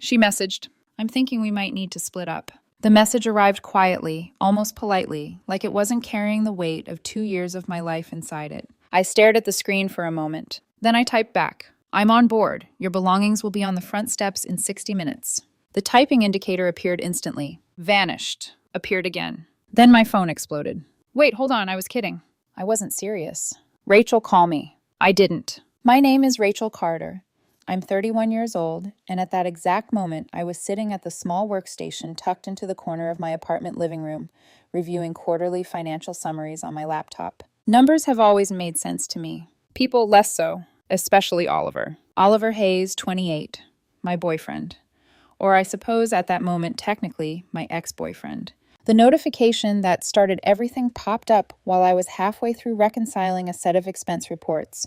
She messaged, "I'm thinking we might need to split up." The message arrived quietly, almost politely, like it wasn't carrying the weight of 2 years of my life inside it. I stared at the screen for a moment. Then I typed back, "I'm on board. Your belongings will be on the front steps in 60 minutes. The typing indicator appeared instantly. Vanished. Appeared again. Then my phone exploded. Wait, hold on, I was kidding. I wasn't serious. Rachel, call me. I didn't. My name is Rachel Carter. I'm 31 years old, and at that exact moment, I was sitting at the small workstation tucked into the corner of my apartment living room, reviewing quarterly financial summaries on my laptop. Numbers have always made sense to me. People less so, especially Oliver. Oliver Hayes, 28, my boyfriend. Or I suppose at that moment, technically, my ex-boyfriend. The notification that started everything popped up while I was halfway through reconciling a set of expense reports.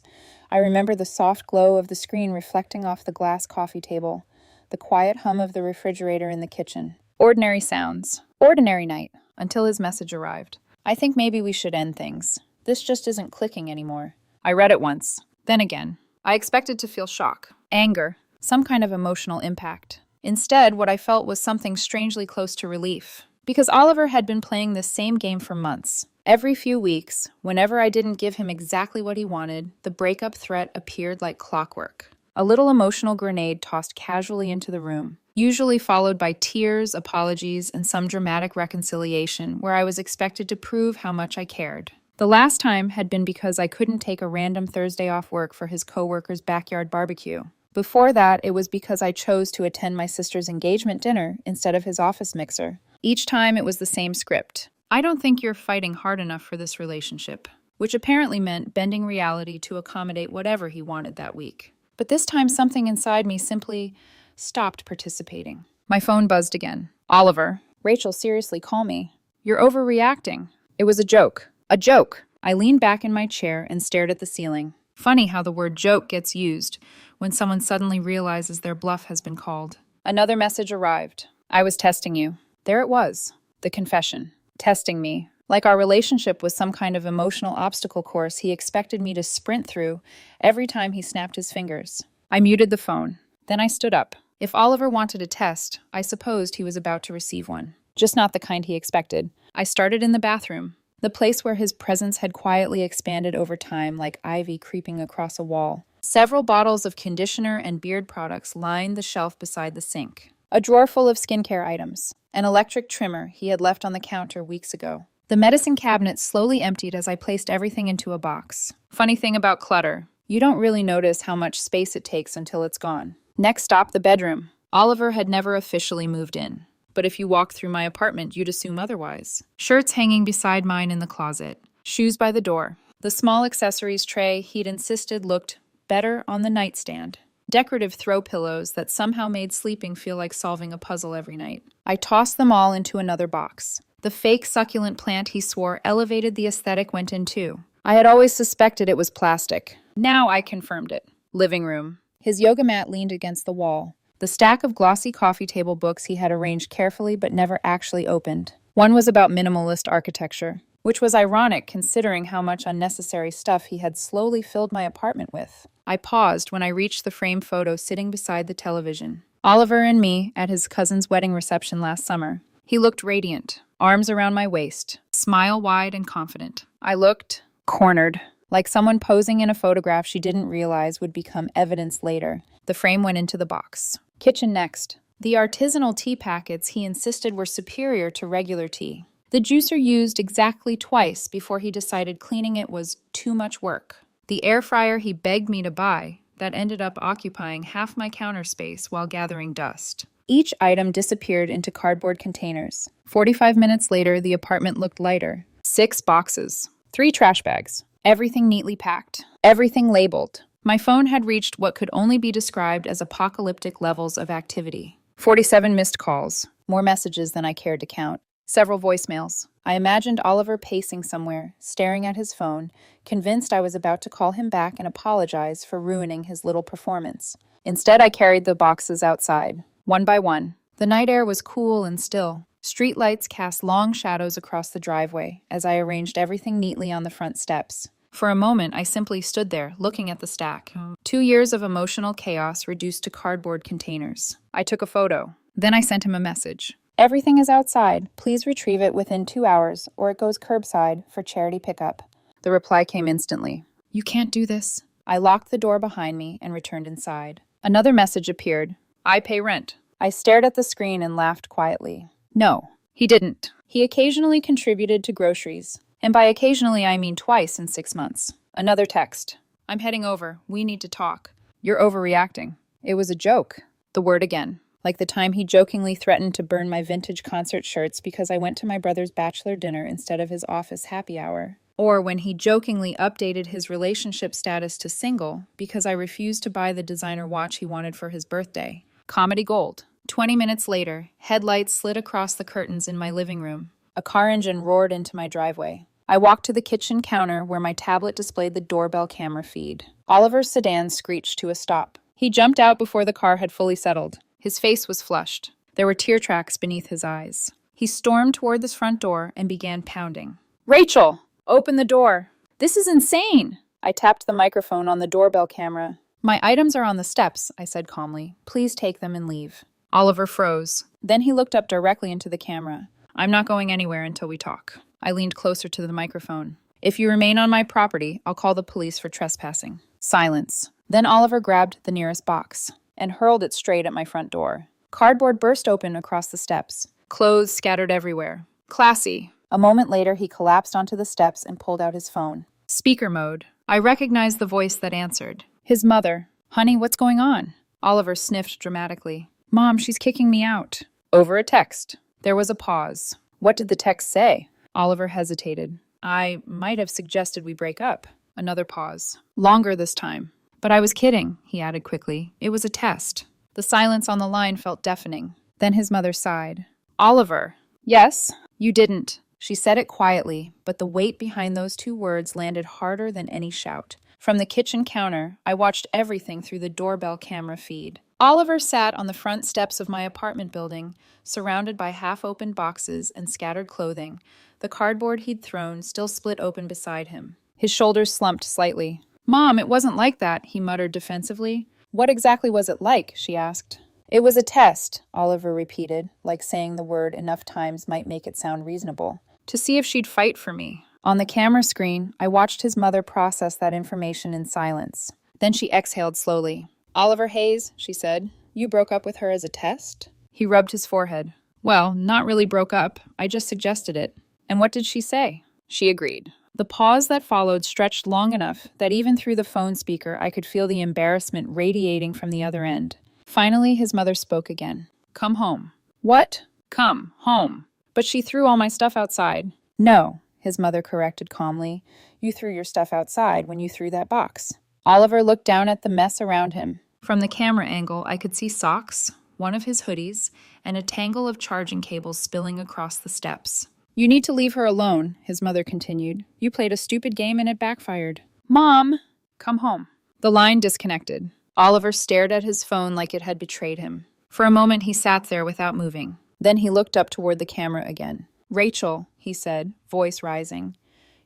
I remember the soft glow of the screen reflecting off the glass coffee table, the quiet hum of the refrigerator in the kitchen. Ordinary sounds. Ordinary night, until his message arrived. I think maybe we should end things. This just isn't clicking anymore. I read it once, then again. I expected to feel shock, anger, some kind of emotional impact. Instead, what I felt was something strangely close to relief. Because Oliver had been playing this same game for months. Every few weeks, whenever I didn't give him exactly what he wanted, the breakup threat appeared like clockwork. A little emotional grenade tossed casually into the room, usually followed by tears, apologies, and some dramatic reconciliation where I was expected to prove how much I cared. The last time had been because I couldn't take a random Thursday off work for his coworker's backyard barbecue. Before that, it was because I chose to attend my sister's engagement dinner instead of his office mixer. Each time it was the same script. I don't think you're fighting hard enough for this relationship, which apparently meant bending reality to accommodate whatever he wanted that week. But this time something inside me simply stopped participating. My phone buzzed again. Oliver. Rachel, seriously, call me. You're overreacting. It was a joke. A joke. I leaned back in my chair and stared at the ceiling. Funny how the word joke gets used when someone suddenly realizes their bluff has been called. Another message arrived. I was testing you. There it was, the confession, testing me. Like our relationship was some kind of emotional obstacle course he expected me to sprint through every time he snapped his fingers. I muted the phone. Then I stood up. If Oliver wanted a test, I supposed he was about to receive one. Just not the kind he expected. I started in the bathroom, the place where his presence had quietly expanded over time like ivy creeping across a wall. Several bottles of conditioner and beard products lined the shelf beside the sink. A drawer full of skincare items. An electric trimmer he had left on the counter weeks ago. The medicine cabinet slowly emptied as I placed everything into a box. Funny thing about clutter, you don't really notice how much space it takes until it's gone. Next stop, the bedroom. Oliver had never officially moved in. But if you walked through my apartment, you'd assume otherwise. Shirts hanging beside mine in the closet. Shoes by the door. The small accessories tray he'd insisted looked better on the nightstand. Decorative throw pillows that somehow made sleeping feel like solving a puzzle every night. I tossed them all into another box. The fake succulent plant he swore elevated the aesthetic went in too. I had always suspected it was plastic. Now I confirmed it. Living room. His yoga mat leaned against the wall. The stack of glossy coffee table books he had arranged carefully but never actually opened. One was about minimalist architecture, which was ironic considering how much unnecessary stuff he had slowly filled my apartment with. I paused when I reached the framed photo sitting beside the television. Oliver and me at his cousin's wedding reception last summer. He looked radiant, arms around my waist, smile wide and confident. I looked cornered, like someone posing in a photograph she didn't realize would become evidence later. The frame went into the box. Kitchen next. The artisanal tea packets he insisted were superior to regular tea. The juicer used exactly twice before he decided cleaning it was too much work. The air fryer he begged me to buy that ended up occupying half my counter space while gathering dust. Each item disappeared into cardboard containers. 45 minutes later, the apartment looked lighter. 6 boxes. 3 trash bags. Everything neatly packed. Everything labeled. My phone had reached what could only be described as apocalyptic levels of activity. 47 missed calls. More messages than I cared to count. Several voicemails. I imagined Oliver pacing somewhere, staring at his phone, convinced I was about to call him back and apologize for ruining his little performance. Instead, I carried the boxes outside, one by one. The night air was cool and still. Street lights cast long shadows across the driveway as I arranged everything neatly on the front steps. For a moment, I simply stood there, looking at the stack. 2 years of emotional chaos reduced to cardboard containers. I took a photo. Then I sent him a message. Everything is outside. Please retrieve it within 2 hours, or it goes curbside for charity pickup. The reply came instantly. You can't do this. I locked the door behind me and returned inside. Another message appeared. I pay rent. I stared at the screen and laughed quietly. No, he didn't. He occasionally contributed to groceries. And by occasionally, I mean twice in 6 months. Another text. I'm heading over. We need to talk. You're overreacting. It was a joke. The word again. Like the time he jokingly threatened to burn my vintage concert shirts because I went to my brother's bachelor dinner instead of his office happy hour. Or when he jokingly updated his relationship status to single because I refused to buy the designer watch he wanted for his birthday. Comedy gold. 20 minutes later, headlights slid across the curtains in my living room. A car engine roared into my driveway. I walked to the kitchen counter where my tablet displayed the doorbell camera feed. Oliver's sedan screeched to a stop. He jumped out before the car had fully settled. His face was flushed. There were tear tracks beneath his eyes. He stormed toward the front door and began pounding. Rachel! Open the door! This is insane! I tapped the microphone on the doorbell camera. My items are on the steps, I said calmly. Please take them and leave. Oliver froze. Then he looked up directly into the camera. I'm not going anywhere until we talk. I leaned closer to the microphone. If you remain on my property, I'll call the police for trespassing. Silence. Then Oliver grabbed the nearest box and hurled it straight at my front door. Cardboard burst open across the steps. Clothes scattered everywhere. Classy. A moment later, he collapsed onto the steps and pulled out his phone. Speaker mode. I recognized the voice that answered. His mother. Honey, what's going on? Oliver sniffed dramatically. Mom, she's kicking me out. Over a text. There was a pause. What did the text say? Oliver hesitated. I might have suggested we break up. Another pause. Longer this time. But I was kidding, he added quickly. It was a test. The silence on the line felt deafening. Then his mother sighed. Oliver. Yes? You didn't. She said it quietly, but the weight behind those 2 words landed harder than any shout. From the kitchen counter, I watched everything through the doorbell camera feed. Oliver sat on the front steps of my apartment building, surrounded by half-opened boxes and scattered clothing, the cardboard he'd thrown still split open beside him. His shoulders slumped slightly. Mom, it wasn't like that, he muttered defensively. What exactly was it like? She asked. It was a test, Oliver repeated, like saying the word enough times might make it sound reasonable. To see if she'd fight for me. On the camera screen, I watched his mother process that information in silence. Then she exhaled slowly. Oliver Hayes, she said, you broke up with her as a test? He rubbed his forehead. Well, not really broke up. I just suggested it. And what did she say? She agreed. The pause that followed stretched long enough that even through the phone speaker I could feel the embarrassment radiating from the other end. Finally, his mother spoke again. Come home. What? Come home. But she threw all my stuff outside. No, his mother corrected calmly. You threw your stuff outside when you threw that box. Oliver looked down at the mess around him. From the camera angle, I could see socks, one of his hoodies, and a tangle of charging cables spilling across the steps. You need to leave her alone, his mother continued. You played a stupid game and it backfired. Mom! Come home. The line disconnected. Oliver stared at his phone like it had betrayed him. For a moment, he sat there without moving. Then he looked up toward the camera again. Rachel, he said, voice rising.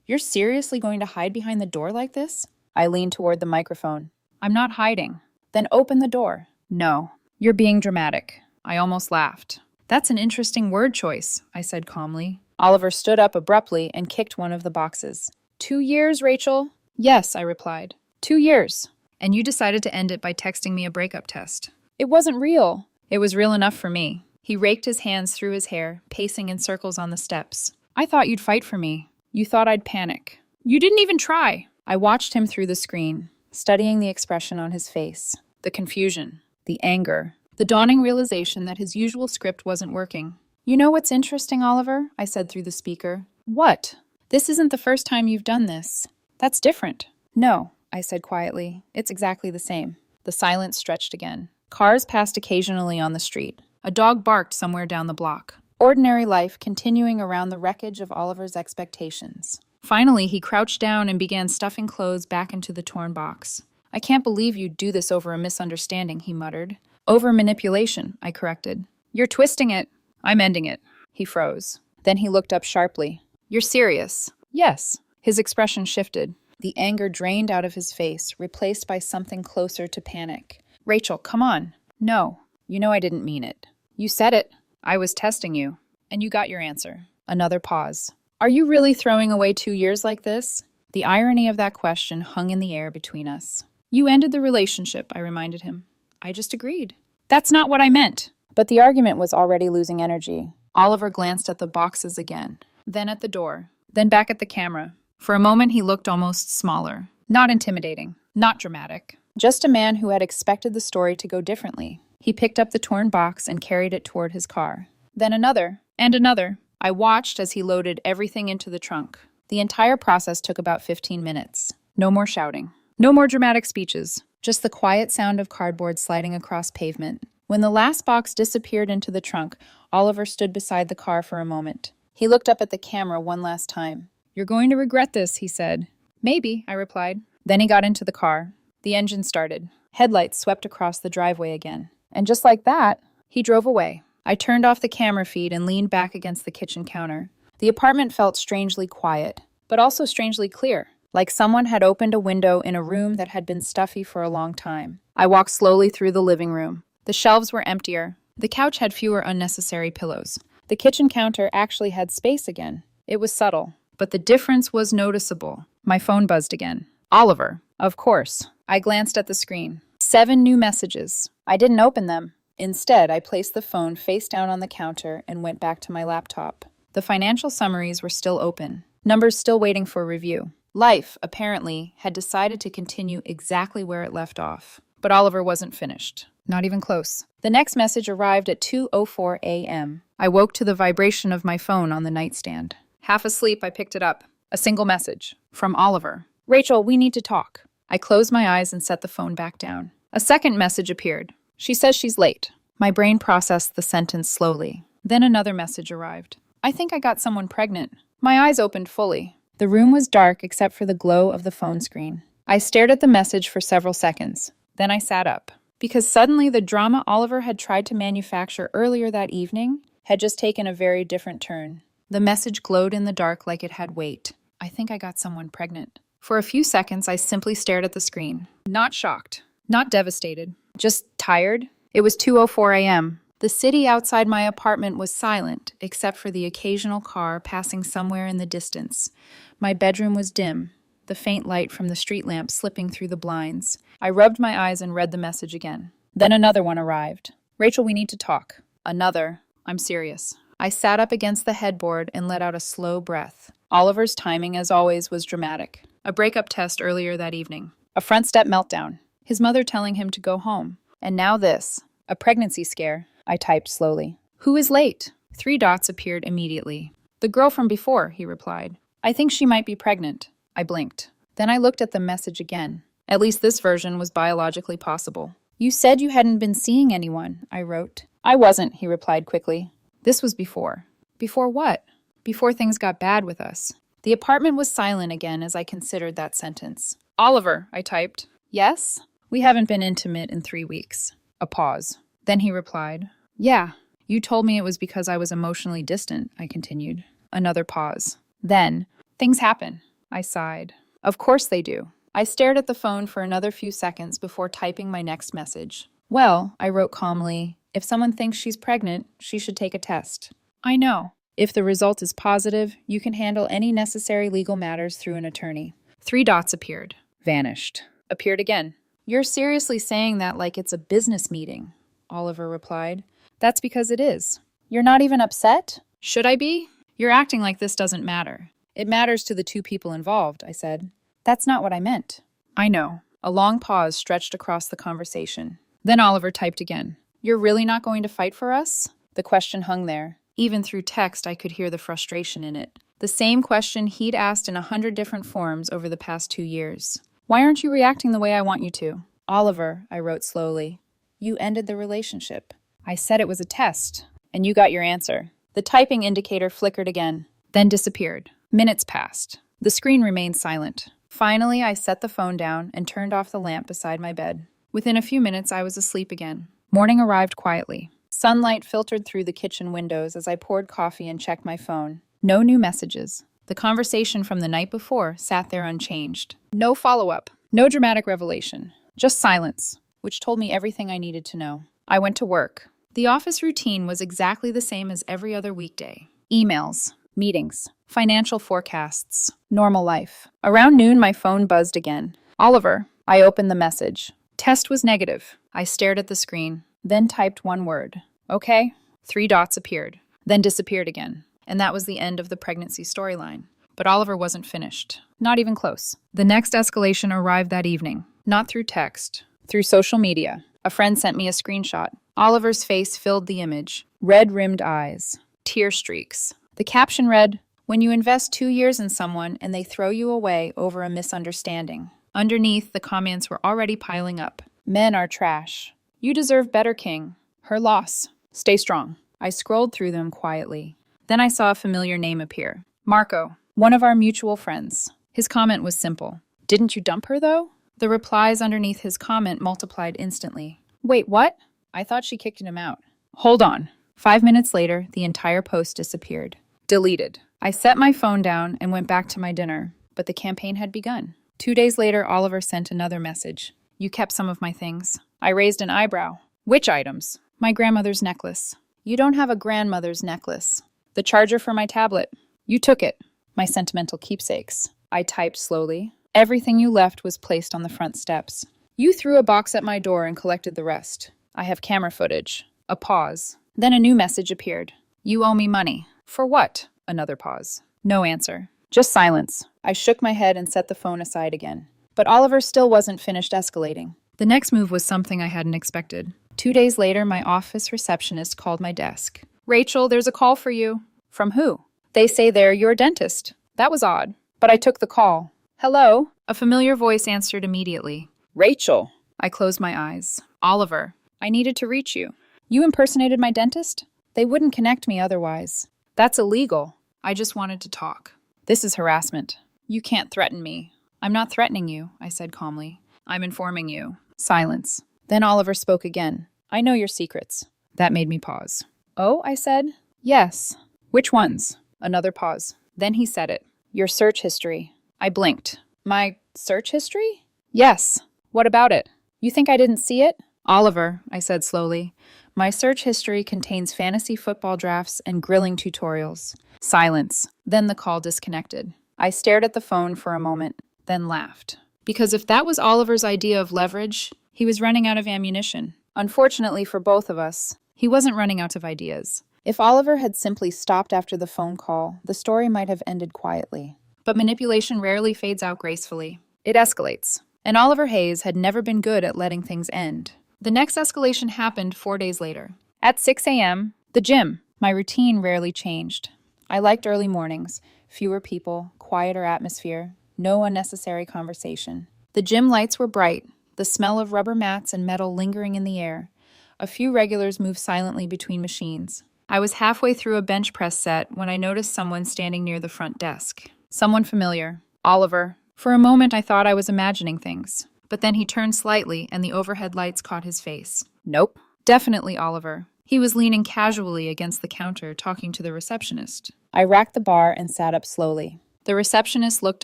You're seriously going to hide behind the door like this? I leaned toward the microphone. I'm not hiding. Then open the door. No. You're being dramatic. I almost laughed. That's an interesting word choice, I said calmly. Oliver stood up abruptly and kicked one of the boxes. 2 years, Rachel? Yes, I replied. 2 years. And you decided to end it by texting me a breakup test. It wasn't real. It was real enough for me. He raked his hands through his hair, pacing in circles on the steps. I thought you'd fight for me. You thought I'd panic. You didn't even try. I watched him through the screen, studying the expression on his face. The confusion, the anger, the dawning realization that his usual script wasn't working. You know what's interesting, Oliver? I said through the speaker. What? This isn't the first time you've done this. That's different. No, I said quietly. It's exactly the same. The silence stretched again. Cars passed occasionally on the street. A dog barked somewhere down the block. Ordinary life continuing around the wreckage of Oliver's expectations. Finally, he crouched down and began stuffing clothes back into the torn box. I can't believe you'd do this over a misunderstanding, he muttered. Over manipulation, I corrected. You're twisting it. I'm ending it. He froze. Then he looked up sharply. You're serious? Yes. His expression shifted. The anger drained out of his face, replaced by something closer to panic. Rachel, come on. No. You know I didn't mean it. You said it. I was testing you. And you got your answer. Another pause. Are you really throwing away 2 years like this? The irony of that question hung in the air between us. You ended the relationship, I reminded him. I just agreed. That's not what I meant. But the argument was already losing energy. Oliver glanced at the boxes again, then at the door, then back at the camera. For a moment, he looked almost smaller. Not intimidating, not dramatic. Just a man who had expected the story to go differently. He picked up the torn box and carried it toward his car. Then another, and another. I watched as he loaded everything into the trunk. The entire process took about 15 minutes. No more shouting. No more dramatic speeches. Just the quiet sound of cardboard sliding across pavement. When the last box disappeared into the trunk, Oliver stood beside the car for a moment. He looked up at the camera one last time. You're going to regret this, he said. Maybe, I replied. Then he got into the car. The engine started. Headlights swept across the driveway again. And just like that, he drove away. I turned off the camera feed and leaned back against the kitchen counter. The apartment felt strangely quiet, but also strangely clear, like someone had opened a window in a room that had been stuffy for a long time. I walked slowly through the living room. The shelves were emptier. The couch had fewer unnecessary pillows. The kitchen counter actually had space again. It was subtle, but the difference was noticeable. My phone buzzed again. Oliver, of course. I glanced at the screen. 7 new messages. I didn't open them. Instead, I placed the phone face down on the counter and went back to my laptop. The financial summaries were still open. Numbers still waiting for review. Life, apparently, had decided to continue exactly where it left off. But Oliver wasn't finished. Not even close. The next message arrived at 2:04 a.m. I woke to the vibration of my phone on the nightstand. Half asleep, I picked it up. A single message. From Oliver. Rachel, we need to talk. I closed my eyes and set the phone back down. A second message appeared. She says she's late. My brain processed the sentence slowly. Then another message arrived. I think I got someone pregnant. My eyes opened fully. The room was dark except for the glow of the phone screen. I stared at the message for several seconds. Then I sat up. Because suddenly the drama Oliver had tried to manufacture earlier that evening had just taken a very different turn. The message glowed in the dark like it had weight. I think I got someone pregnant. For a few seconds, I simply stared at the screen. Not shocked. Not devastated. Just tired. It was 2:04 a.m. The city outside my apartment was silent, except for the occasional car passing somewhere in the distance. My bedroom was dim, the faint light from the street lamp slipping through the blinds. I rubbed my eyes and read the message again. Then another one arrived. Rachel, we need to talk. Another. I'm serious. I sat up against the headboard and let out a slow breath. Oliver's timing, as always, was dramatic. A breakup test earlier that evening. A front step meltdown. His mother telling him to go home. And now this. A pregnancy scare. I typed slowly. Who is late? 3 dots appeared immediately. The girl from before, he replied. I think she might be pregnant. I blinked. Then I looked at the message again. At least this version was biologically possible. You said you hadn't been seeing anyone, I wrote. I wasn't, he replied quickly. This was before. Before what? Before things got bad with us. The apartment was silent again as I considered that sentence. Oliver, I typed. Yes? We haven't been intimate in 3 weeks. A pause. Then he replied. Yeah. You told me it was because I was emotionally distant, I continued. Another pause. Then, things happen. I sighed. Of course they do. I stared at the phone for another few seconds before typing my next message. Well, I wrote calmly, if someone thinks she's pregnant, she should take a test. I know. If the result is positive, you can handle any necessary legal matters through an attorney. 3 dots appeared. Vanished. Appeared again. You're seriously saying that like it's a business meeting, Oliver replied. That's because it is. You're not even upset? Should I be? You're acting like this doesn't matter. It matters to the 2 people involved, I said. That's not what I meant. I know. A long pause stretched across the conversation. Then Oliver typed again. You're really not going to fight for us? The question hung there. Even through text, I could hear the frustration in it. The same question he'd asked in 100 different forms over the past 2 years. Why aren't you reacting the way I want you to? Oliver, I wrote slowly. You ended the relationship. I said it was a test, and you got your answer. The typing indicator flickered again, then disappeared. Minutes passed. The screen remained silent. Finally, I set the phone down and turned off the lamp beside my bed. Within a few minutes, I was asleep again. Morning arrived quietly. Sunlight filtered through the kitchen windows as I poured coffee and checked my phone. No new messages. The conversation from the night before sat there unchanged. No follow-up, no dramatic revelation, just silence, which told me everything I needed to know. I went to work. The office routine was exactly the same as every other weekday. Emails, meetings, financial forecasts, normal life. Around noon, my phone buzzed again. Oliver. I opened the message. Test was negative. I stared at the screen, then typed one word. Okay. 3 dots appeared, then disappeared again. And that was the end of the pregnancy storyline. But Oliver wasn't finished. Not even close. The next escalation arrived that evening. Not through text. Through social media. A friend sent me a screenshot. Oliver's face filled the image. Red-rimmed eyes. Tear streaks. The caption read, "When you invest 2 years in someone and they throw you away over a misunderstanding." Underneath, the comments were already piling up. Men are trash. You deserve better, King. Her loss. Stay strong. I scrolled through them quietly. Then I saw a familiar name appear. Marco, one of our mutual friends. His comment was simple. Didn't you dump her, though? The replies underneath his comment multiplied instantly. Wait, what? I thought she kicked him out. Hold on. 5 minutes later, the entire post disappeared. Deleted. I set my phone down and went back to my dinner, but the campaign had begun. 2 days later, Oliver sent another message. You kept some of my things. I raised an eyebrow. Which items? My grandmother's necklace. You don't have a grandmother's necklace. The charger for my tablet. You took it. My sentimental keepsakes. I typed slowly. Everything you left was placed on the front steps. You threw a box at my door and collected the rest. I have camera footage. A pause. Then a new message appeared. You owe me money. For what? Another pause. No answer. Just silence. I shook my head and set the phone aside again. But Oliver still wasn't finished escalating. The next move was something I hadn't expected. 2 days later, my office receptionist called my desk. Rachel, there's a call for you. From who? They say they're your dentist. That was odd. But I took the call. Hello? A familiar voice answered immediately. Rachel. I closed my eyes. Oliver. I needed to reach you. You impersonated my dentist? They wouldn't connect me otherwise. That's illegal. I just wanted to talk. This is harassment. You can't threaten me. I'm not threatening you, I said calmly. I'm informing you. Silence. Then Oliver spoke again. I know your secrets. That made me pause. Oh, I said. Yes. Which ones? Another pause. Then he said it. Your search history. I blinked. My search history? Yes. What about it? You think I didn't see it? Oliver, I said slowly. My search history contains fantasy football drafts and grilling tutorials. Silence. Then the call disconnected. I stared at the phone for a moment, then laughed. Because if that was Oliver's idea of leverage, he was running out of ammunition. Unfortunately for both of us, he wasn't running out of ideas. If Oliver had simply stopped after the phone call, the story might have ended quietly. But manipulation rarely fades out gracefully. It escalates. And Oliver Hayes had never been good at letting things end. The next escalation happened 4 days later. At 6 a.m., the gym. My routine rarely changed. I liked early mornings, fewer people, quieter atmosphere, no unnecessary conversation. The gym lights were bright, the smell of rubber mats and metal lingering in the air. A few regulars moved silently between machines. I was halfway through a bench press set when I noticed someone standing near the front desk. Someone familiar. Oliver. For a moment, I thought I was imagining things. But then he turned slightly and the overhead lights caught his face. Nope. Definitely Oliver. He was leaning casually against the counter, talking to the receptionist. I racked the bar and sat up slowly. The receptionist looked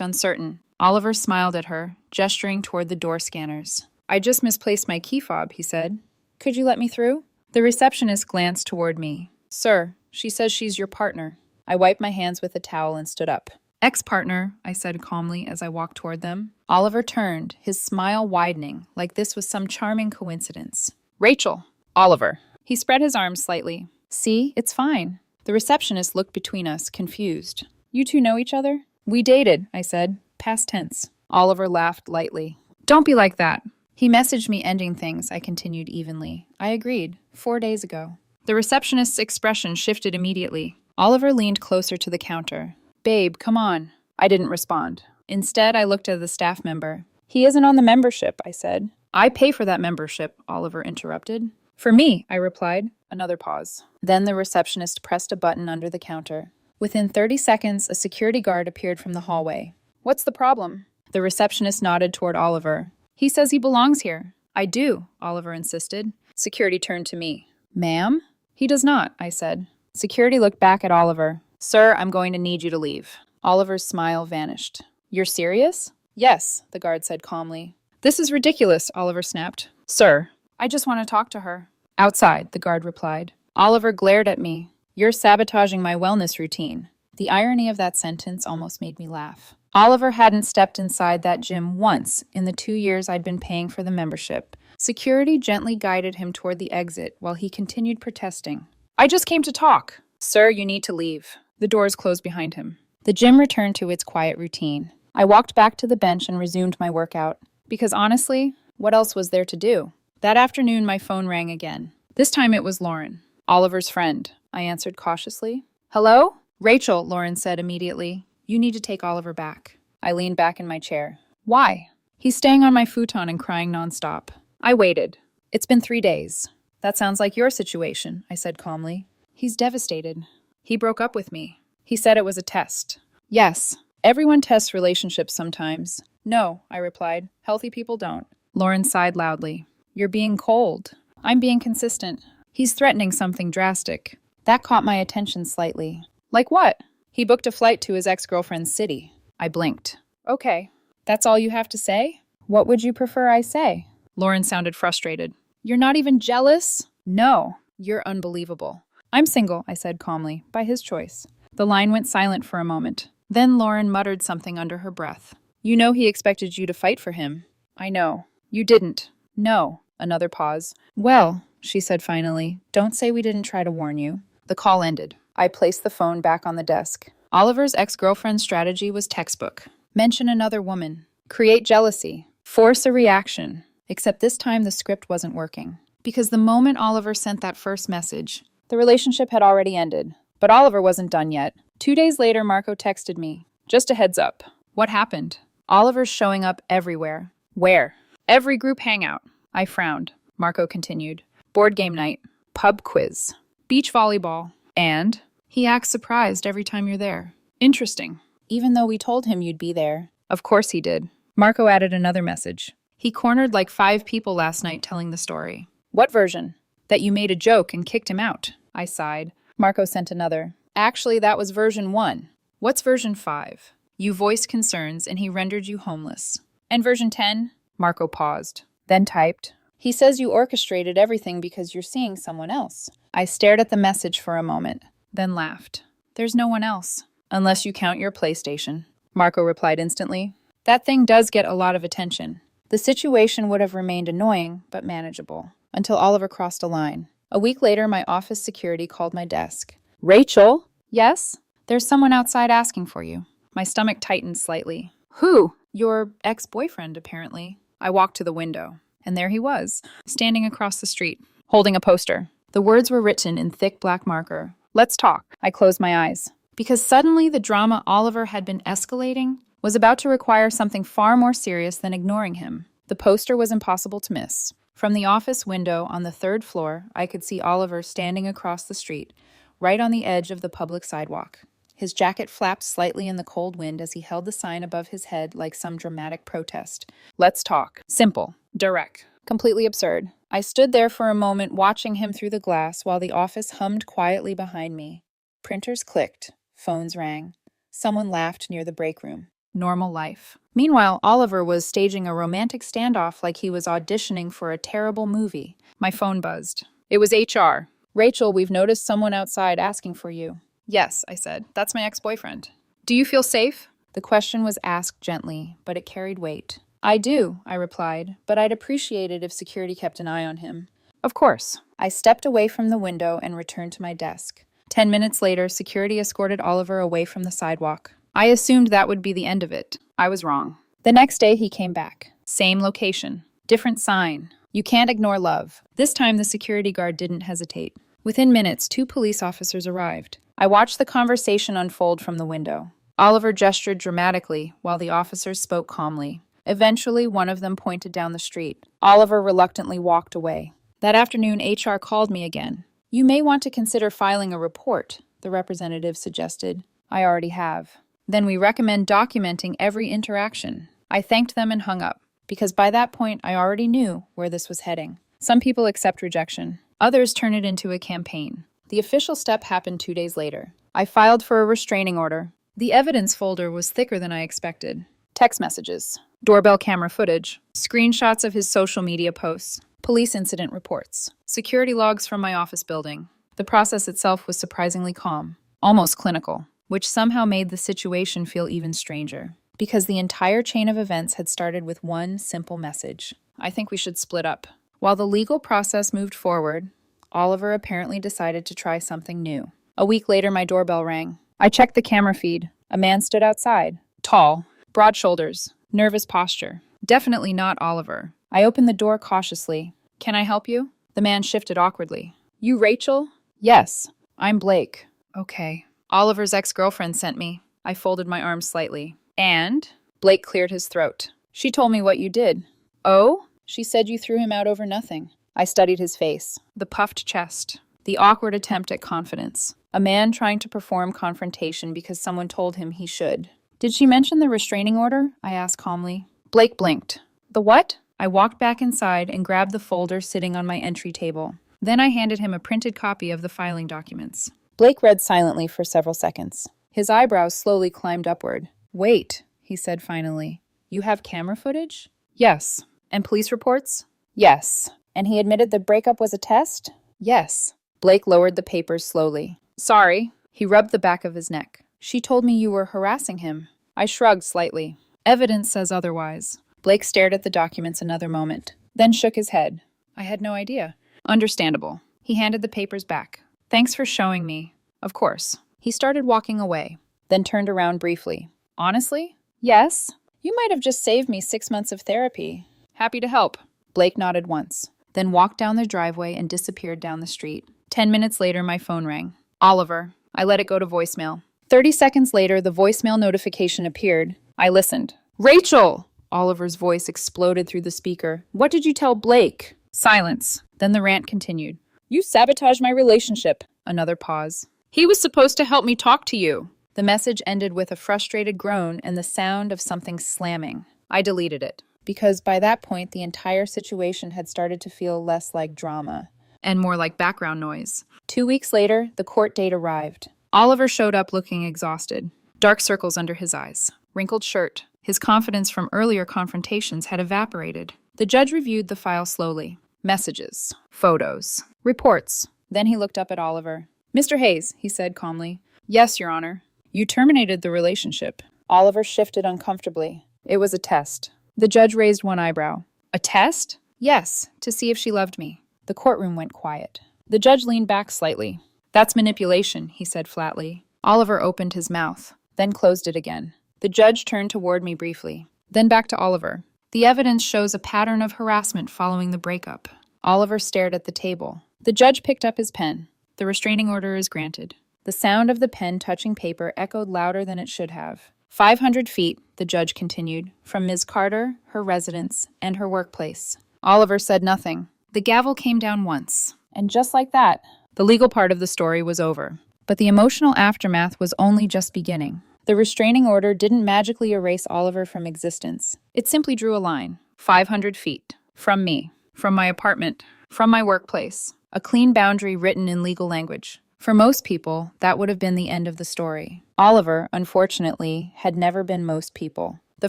uncertain. Oliver smiled at her, gesturing toward the door scanners. I just misplaced my key fob, he said. Could you let me through? The receptionist glanced toward me. Sir, she says she's your partner. I wiped my hands with a towel and stood up. Ex-partner, I said calmly as I walked toward them. Oliver turned, his smile widening, like this was some charming coincidence. Rachel. Oliver. He spread his arms slightly. See, it's fine. The receptionist looked between us, confused. You two know each other? We dated, I said. Past tense. Oliver laughed lightly. Don't be like that. He messaged me ending things, I continued evenly. I agreed. 4 days ago. The receptionist's expression shifted immediately. Oliver leaned closer to the counter. Babe, come on. I didn't respond. Instead, I looked at the staff member. He isn't on the membership, I said. I pay for that membership, Oliver interrupted. For me, I replied. Another pause. Then the receptionist pressed a button under the counter. Within 30 seconds, a security guard appeared from the hallway. What's the problem? The receptionist nodded toward Oliver. He says he belongs here. I do, Oliver insisted. Security turned to me. Ma'am? He does not, I said. Security looked back at Oliver. Sir, I'm going to need you to leave. Oliver's smile vanished. You're serious? Yes, the guard said calmly. This is ridiculous, Oliver snapped. Sir, I just want to talk to her. Outside, the guard replied. Oliver glared at me. You're sabotaging my wellness routine. The irony of that sentence almost made me laugh. Oliver hadn't stepped inside that gym once in the 2 years I'd been paying for the membership. Security gently guided him toward the exit while he continued protesting. I just came to talk. Sir, you need to leave. The doors closed behind him. The gym returned to its quiet routine. I walked back to the bench and resumed my workout. Because honestly, what else was there to do? That afternoon, my phone rang again. This time it was Lauren, Oliver's friend. I answered cautiously. Hello? Rachel, Lauren said immediately. You need to take Oliver back. I leaned back in my chair. Why? He's staying on my futon and crying nonstop. I waited. It's been 3 days. That sounds like your situation, I said calmly. He's devastated. He broke up with me. He said it was a test. Yes, everyone tests relationships sometimes. No, I replied. Healthy people don't. Lauren sighed loudly. You're being cold. I'm being consistent. He's threatening something drastic. That caught my attention slightly. Like what? He booked a flight to his ex-girlfriend's city. I blinked. Okay. That's all you have to say? What would you prefer I say? Lauren sounded frustrated. You're not even jealous? No. You're unbelievable. I'm single, I said calmly, by his choice. The line went silent for a moment. Then Lauren muttered something under her breath. You know he expected you to fight for him. I know. You didn't. No. Another pause. Well, she said finally, don't say we didn't try to warn you. The call ended. I placed the phone back on the desk. Oliver's ex-girlfriend's strategy was textbook. Mention another woman. Create jealousy. Force a reaction. Except this time the script wasn't working. Because the moment Oliver sent that first message, the relationship had already ended. But Oliver wasn't done yet. 2 days later, Marco texted me. Just a heads up. What happened? Oliver's showing up everywhere. Where? Every group hangout. I frowned. Marco continued. Board game night. Pub quiz. Beach volleyball. And? He acts surprised every time you're there. Interesting. Even though we told him you'd be there. Of course he did. Marco added another message. He cornered like 5 people last night telling the story. What version? That you made a joke and kicked him out. I sighed. Marco sent another. Actually, that was version 1. What's version 5? You voiced concerns and he rendered you homeless. And version 10? Marco paused. Then typed. He says you orchestrated everything because you're seeing someone else. I stared at the message for a moment, then laughed. There's no one else. Unless you count your PlayStation. Marco replied instantly. That thing does get a lot of attention. The situation would have remained annoying, but manageable. Until Oliver crossed a line. A week later, my office security called my desk. Rachel? Yes? There's someone outside asking for you. My stomach tightened slightly. Who? Your ex-boyfriend, apparently. I walked to the window. And there he was, standing across the street, holding a poster. The words were written in thick black marker. Let's talk. I closed my eyes. Because suddenly the drama Oliver had been escalating was about to require something far more serious than ignoring him. The poster was impossible to miss. From the office window on the 3rd floor, I could see Oliver standing across the street, right on the edge of the public sidewalk. His jacket flapped slightly in the cold wind as he held the sign above his head like some dramatic protest. Let's talk. Simple. Direct. Completely absurd. I stood there for a moment watching him through the glass while the office hummed quietly behind me. Printers clicked. Phones rang. Someone laughed near the break room. Normal life. Meanwhile, Oliver was staging a romantic standoff like he was auditioning for a terrible movie. My phone buzzed. It was HR. Rachel, we've noticed someone outside asking for you. Yes, I said. That's my ex-boyfriend. Do you feel safe? The question was asked gently, but it carried weight. I do, I replied, but I'd appreciate it if security kept an eye on him. Of course. I stepped away from the window and returned to my desk. 10 minutes later, security escorted Oliver away from the sidewalk. I assumed that would be the end of it. I was wrong. The next day, he came back. Same location. Different sign. You can't ignore love. This time, the security guard didn't hesitate. Within minutes, 2 police officers arrived. I watched the conversation unfold from the window. Oliver gestured dramatically, while the officers spoke calmly. Eventually, one of them pointed down the street. Oliver reluctantly walked away. That afternoon, HR called me again. You may want to consider filing a report, the representative suggested. I already have. Then we recommend documenting every interaction. I thanked them and hung up, because by that point, I already knew where this was heading. Some people accept rejection. Others turn it into a campaign. The official step happened 2 days later. I filed for a restraining order. The evidence folder was thicker than I expected. Text messages, doorbell camera footage, screenshots of his social media posts, police incident reports, security logs from my office building. The process itself was surprisingly calm, almost clinical, which somehow made the situation feel even stranger. Because the entire chain of events had started with one simple message. I think we should split up. While the legal process moved forward, Oliver apparently decided to try something new. A week later, my doorbell rang. I checked the camera feed. A man stood outside. Tall, broad shoulders, nervous posture. Definitely not Oliver. I opened the door cautiously. Can I help you? The man shifted awkwardly. You Rachel? Yes. I'm Blake. Okay. Oliver's ex-girlfriend sent me. I folded my arms slightly. And? Blake cleared his throat. She told me what you did. Oh? She said you threw him out over nothing. I studied his face. The puffed chest. The awkward attempt at confidence. A man trying to perform confrontation because someone told him he should. Did she mention the restraining order? I asked calmly. Blake blinked. The what? I walked back inside and grabbed the folder sitting on my entry table. Then I handed him a printed copy of the filing documents. Blake read silently for several seconds. His eyebrows slowly climbed upward. Wait, he said finally. You have camera footage? Yes. And police reports? Yes. And he admitted the breakup was a test? Yes. Blake lowered the papers slowly. Sorry. He rubbed the back of his neck. She told me you were harassing him. I shrugged slightly. Evidence says otherwise. Blake stared at the documents another moment, then shook his head. I had no idea. Understandable. He handed the papers back. Thanks for showing me. Of course. He started walking away, then turned around briefly. Honestly? Yes. You might have just saved me 6 months of therapy. Happy to help. Blake nodded once, then walked down the driveway and disappeared down the street. 10 minutes later, my phone rang. Oliver. I let it go to voicemail. 30 seconds later, the voicemail notification appeared. I listened. Rachel! Oliver's voice exploded through the speaker. What did you tell Blake? Silence. Then the rant continued. You sabotaged my relationship. Another pause. He was supposed to help me talk to you. The message ended with a frustrated groan and the sound of something slamming. I deleted it, because by that point the entire situation had started to feel less like drama and more like background noise. 2 weeks later, the court date arrived. Oliver showed up looking exhausted, dark circles under his eyes, wrinkled shirt. His confidence from earlier confrontations had evaporated. The judge reviewed the file slowly. Messages, photos, reports. Then he looked up at Oliver. Mr. Hayes, he said calmly. Yes, Your Honor. You terminated the relationship. Oliver shifted uncomfortably. It was a test. The judge raised one eyebrow. A test? Yes, to see if she loved me. The courtroom went quiet. The judge leaned back slightly. That's manipulation, he said flatly. Oliver opened his mouth, then closed it again. The judge turned toward me briefly, then back to Oliver. The evidence shows a pattern of harassment following the breakup. Oliver stared at the table. The judge picked up his pen. The restraining order is granted. The sound of the pen touching paper echoed louder than it should have. 500 feet, the judge continued, from Ms. Carter, her residence, and her workplace. Oliver said nothing. The gavel came down once, and just like that, the legal part of the story was over. But the emotional aftermath was only just beginning. The restraining order didn't magically erase Oliver from existence. It simply drew a line, 500 feet, from me, from my apartment, from my workplace, a clean boundary written in legal language. For most people, that would have been the end of the story. Oliver, unfortunately, had never been most people. The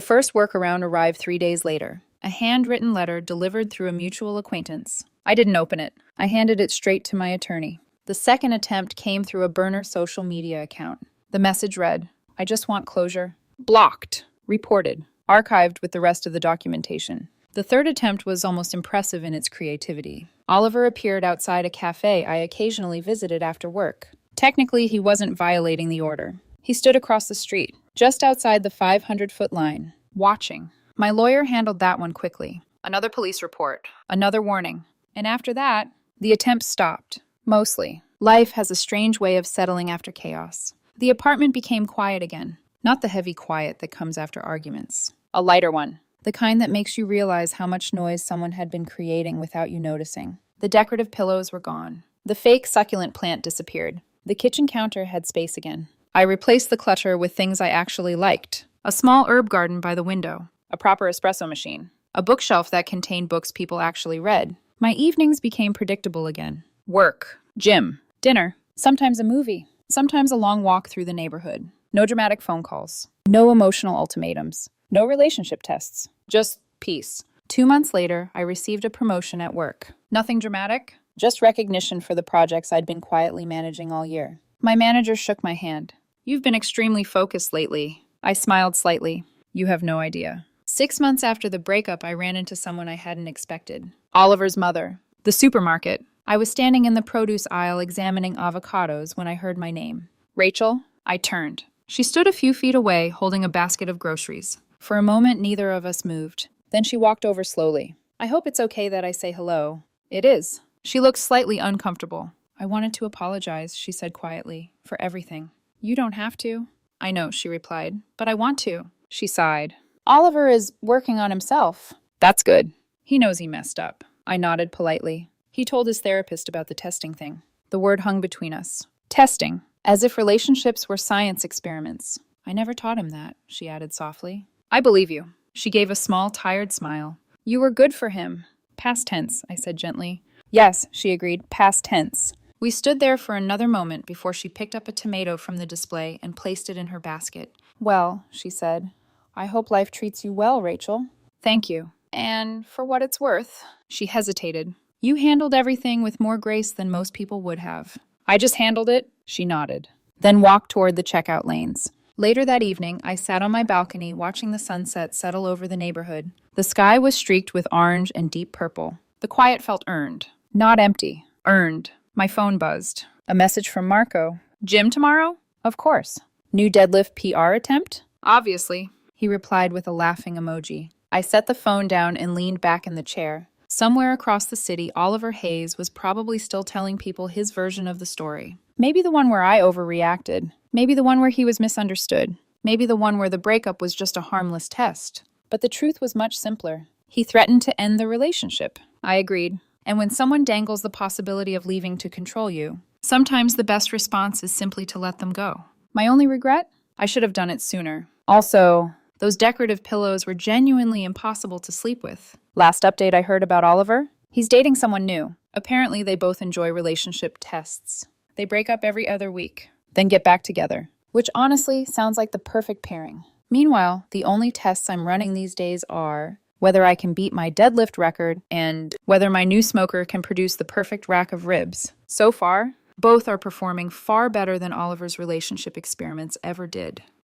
first workaround arrived 3 days later. A handwritten letter delivered through a mutual acquaintance. I didn't open it. I handed it straight to my attorney. The second attempt came through a burner social media account. The message read, I just want closure. Blocked. Reported. Archived with the rest of the documentation. The third attempt was almost impressive in its creativity. Oliver appeared outside a cafe I occasionally visited after work. Technically, he wasn't violating the order. He stood across the street, just outside the 500-foot line, watching. My lawyer handled that one quickly. Another police report, another warning. And after that, the attempts stopped. Mostly. Life has a strange way of settling after chaos. The apartment became quiet again. Not the heavy quiet that comes after arguments. A lighter one. The kind that makes you realize how much noise someone had been creating without you noticing. The decorative pillows were gone. The fake succulent plant disappeared. The kitchen counter had space again. I replaced the clutter with things I actually liked. A small herb garden by the window. A proper espresso machine. A bookshelf that contained books people actually read. My evenings became predictable again. Work. Gym. Dinner. Sometimes a movie. Sometimes a long walk through the neighborhood. No dramatic phone calls. No emotional ultimatums. No relationship tests. Just peace. 2 months later, I received a promotion at work. Nothing dramatic, just recognition for the projects I'd been quietly managing all year. My manager shook my hand. You've been extremely focused lately. I smiled slightly. You have no idea. 6 months after the breakup, I ran into someone I hadn't expected. Oliver's mother. The supermarket. I was standing in the produce aisle examining avocados when I heard my name. Rachel? I turned. She stood a few feet away, holding a basket of groceries. For a moment, neither of us moved. Then she walked over slowly. I hope it's okay that I say hello. It is. She looked slightly uncomfortable. I wanted to apologize, she said quietly, for everything. You don't have to. I know, she replied, but I want to. She sighed. Oliver is working on himself. That's good. He knows he messed up. I nodded politely. He told his therapist about the testing thing. The word hung between us. Testing. As if relationships were science experiments. I never taught him that, she added softly. I believe you. She gave a small, tired smile. You were good for him. Past tense, I said gently. Yes, she agreed, past tense. We stood there for another moment before she picked up a tomato from the display and placed it in her basket. Well, she said, I hope life treats you well, Rachel. Thank you. And for what it's worth, she hesitated. You handled everything with more grace than most people would have. I just handled it, she nodded, then walked toward the checkout lanes. Later that evening, I sat on my balcony watching the sunset settle over the neighborhood. The sky was streaked with orange and deep purple. The quiet felt earned. Not empty. Earned. My phone buzzed. A message from Marco. Gym tomorrow? Of course. New deadlift PR attempt? Obviously. He replied with a laughing emoji. I set the phone down and leaned back in the chair. Somewhere across the city, Oliver Hayes was probably still telling people his version of the story. Maybe the one where I overreacted. Maybe the one where he was misunderstood. Maybe the one where the breakup was just a harmless test. But the truth was much simpler. He threatened to end the relationship. I agreed. And when someone dangles the possibility of leaving to control you, sometimes the best response is simply to let them go. My only regret? I should have done it sooner. Also, those decorative pillows were genuinely impossible to sleep with. Last update I heard about Oliver? He's dating someone new. Apparently, they both enjoy relationship tests. They break up every other week, then get back together, which honestly sounds like the perfect pairing. Meanwhile, the only tests I'm running these days are whether I can beat my deadlift record and whether my new smoker can produce the perfect rack of ribs. So far, both are performing far better than Oliver's relationship experiments ever did.